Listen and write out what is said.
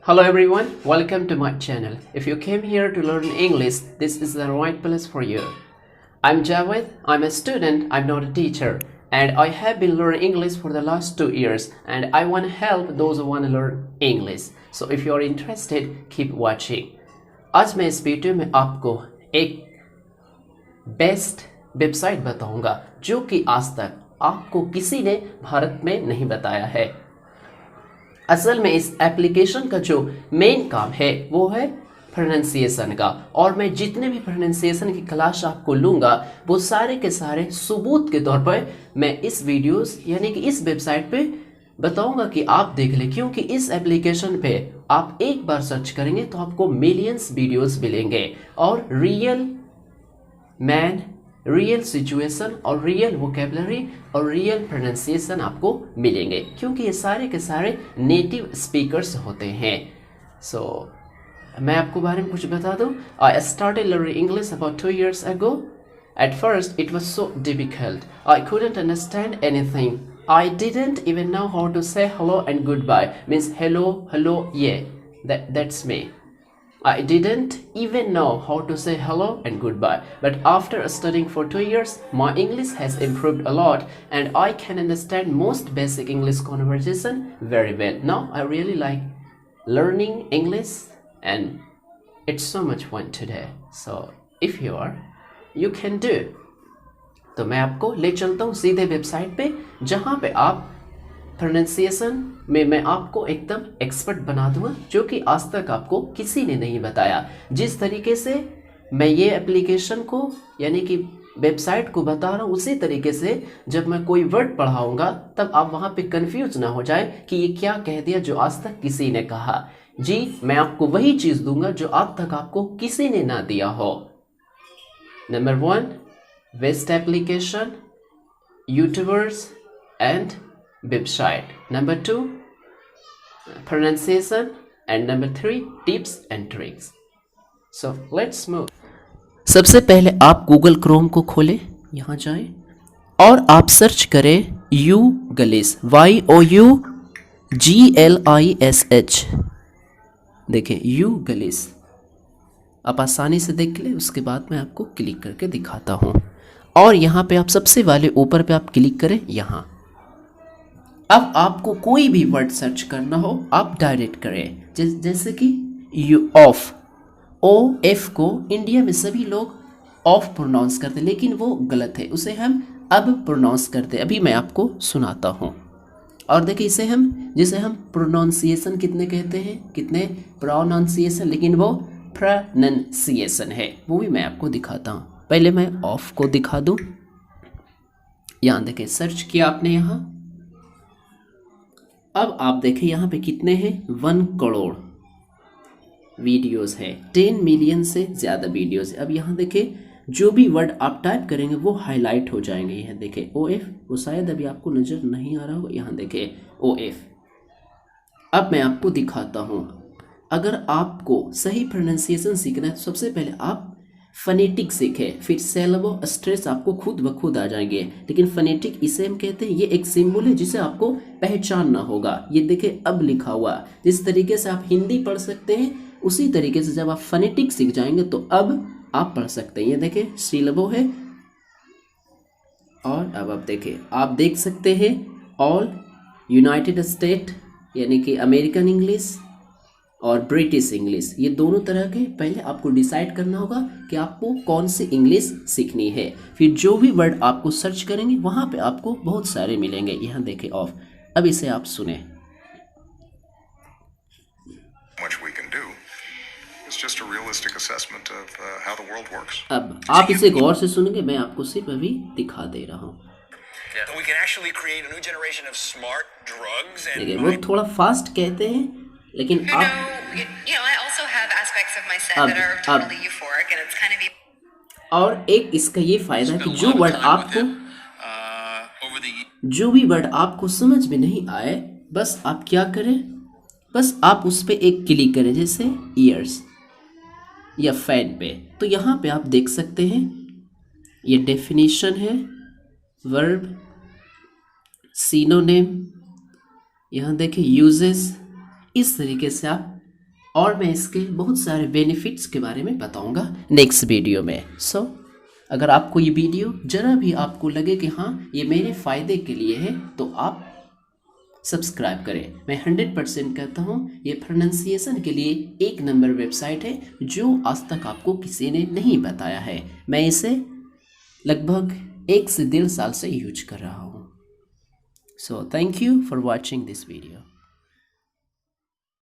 Hello everyone, welcome to my channel. If you came here to learn English, this is the right place for you. I'm Javed, I'm a student, I'm not a teacher, and I have been learning English for the last 2 years, and I want to help those who want to learn English. So if you are interested, keep watching. आज मैं इस video में आपको एक best website बताऊंगा जो कि आज तक आपको किसी ने भारत में नहीं बताया है। असल में इस एप्लीकेशन का जो मेन काम है वो है प्रोनाउंसिएशन का, और मैं जितने भी प्रोनाउंसिएशन की क्लास आपको लूँगा वो सारे के सारे सबूत के तौर पर मैं इस वीडियोस यानी कि इस वेबसाइट पे बताऊंगा कि आप देख लें, क्योंकि इस एप्लीकेशन पे आप एक बार सर्च करेंगे तो आपको मिलियंस वीडियोस मिलेंगे और रियल मैन, रियल सिचुएशन और रियल वोकेबलरी और रियल प्रोनाउंसिएशन आपको मिलेंगे, क्योंकि ये सारे के सारे नेटिव स्पीकर्स होते हैं। मैं आपको बारे में कुछ बता दूं। I started learning English about 2 years ago. At first it was so difficult. I couldn't understand anything. I didn't even know how to say hello and goodbye. Means hello, yeah. That's me. I didn't even know how to say hello and goodbye. But after studying for 2 years, my English has improved a lot and I can understand most basic English conversation very well. Now I really like learning English and it's so much fun today. So if you can do. तो मैं आपको ले चलता हूँ सीधे website पे, जहाँ पे आप प्रोनाउंसिएशन में मैं आपको एकदम एक्सपर्ट बना दूंगा, जो कि आज तक आपको किसी ने नहीं बताया। जिस तरीके से मैं ये एप्लीकेशन को यानी कि वेबसाइट को बता रहा हूँ, उसी तरीके से जब मैं कोई वर्ड पढ़ाऊंगा तब आप वहाँ पे कंफ्यूज ना हो जाए कि ये क्या कह दिया जो आज तक किसी ने कहा। जी, मैं आपको वही चीज़ दूंगा जो आज तक आपको किसी ने ना दिया हो। Number 1, best application, YouTubers and website. Number 2, pronunciation, and number 3, tips and tricks. So let's move. सबसे पहले आप गूगल क्रोम को खोलें, यहाँ जाएं और आप सर्च करें YouGlish, YOUGLISH। देखें YouGlish, आप आसानी से देख लें। उसके बाद मैं आपको क्लिक करके दिखाता हूँ, और यहाँ पे आप सबसे वाले ऊपर पे आप क्लिक करें यहाँ। अब आपको कोई भी वर्ड सर्च करना हो आप डायरेक्ट करें, जैसे कि यू ऑफ, OF को इंडिया में सभी लोग ऑफ प्रोनाउंस करते, लेकिन वो गलत है, उसे हम अब प्रोनाउंस करते। अभी मैं आपको सुनाता हूँ। और देखिए जिसे हम प्रोनाउंसिएशन कितने कहते हैं, कितने प्रोनाउंसिएशन, लेकिन वो प्रोनाउंसिएशन है, वो भी मैं आपको दिखाता हूँ। पहले मैं ऑफ को दिखा दूँ। यहाँ देखें, सर्च किया आपने यहाँ। अब आप देखें यहाँ पे कितने हैं, 1 करोड़ वीडियोस है, 10 मिलियन से ज़्यादा वीडियोस है। अब यहाँ देखें, जो भी वर्ड आप टाइप करेंगे वो हाईलाइट हो जाएंगे। यहाँ देखें OF, वो शायद अभी आपको नज़र नहीं आ रहा हो, यहाँ देखें OF। अब मैं आपको दिखाता हूँ। अगर आपको सही प्रोनाउंसिएशन सीखना है तो सबसे पहले आप फनेटिक सीखें, फिर सिलेबल स्ट्रेस आपको खुद ब खुद आ जाएंगे। लेकिन फनेटिक इसे हम कहते हैं, ये एक सिंबल है जिसे आपको पहचानना होगा। ये देखें अब लिखा हुआ, जिस तरीके से आप हिंदी पढ़ सकते हैं उसी तरीके से जब आप फनेटिक सीख जाएंगे तो अब आप पढ़ सकते हैं। ये देखें सिलेबल है, और अब आप देखें, आप देख सकते हैं ऑल यूनाइटेड स्टेट यानी कि अमेरिकन इंग्लिश और ब्रिटिश इंग्लिश, ये दोनों तरह के। पहले आपको डिसाइड करना होगा कि आपको कौन सी इंग्लिश सीखनी है, फिर जो भी वर्ड आपको सर्च करेंगे वहाँ पे आपको बहुत सारे मिलेंगे। यहाँ देखें ऑफ, अब इसे आप सुने। अब आप इसे गौर से सुनेंगे, मैं आपको सिर्फ अभी दिखा दे रहा हूँ। देखिए, वो थोड़ा फास्ट कहते हैं, लेकिन और एक इसका ये फायदा है कि जो भी वर्ड आपको समझ में नहीं आए, बस आप क्या करें, बस आप उस पे एक क्लिक करें, जैसे ईयर्स या फैन पे। तो यहाँ पे आप देख सकते हैं ये डेफिनेशन है, वर्ब, सिनोनिम, यहाँ देखिए यूजेस। इस तरीके से आप और मैं इसके बहुत सारे बेनिफिट्स के बारे में बताऊंगा नेक्स्ट वीडियो में। सो अगर आपको ये वीडियो ज़रा भी आपको लगे कि हाँ ये मेरे फ़ायदे के लिए है तो आप सब्सक्राइब करें। मैं 100% कहता हूँ ये प्रोनाउंसिएशन के लिए एक नंबर वेबसाइट है जो आज तक आपको किसी ने नहीं बताया है। मैं इसे लगभग 1 से 1.5 साल से यूज कर रहा हूँ। So thank you for watching this video.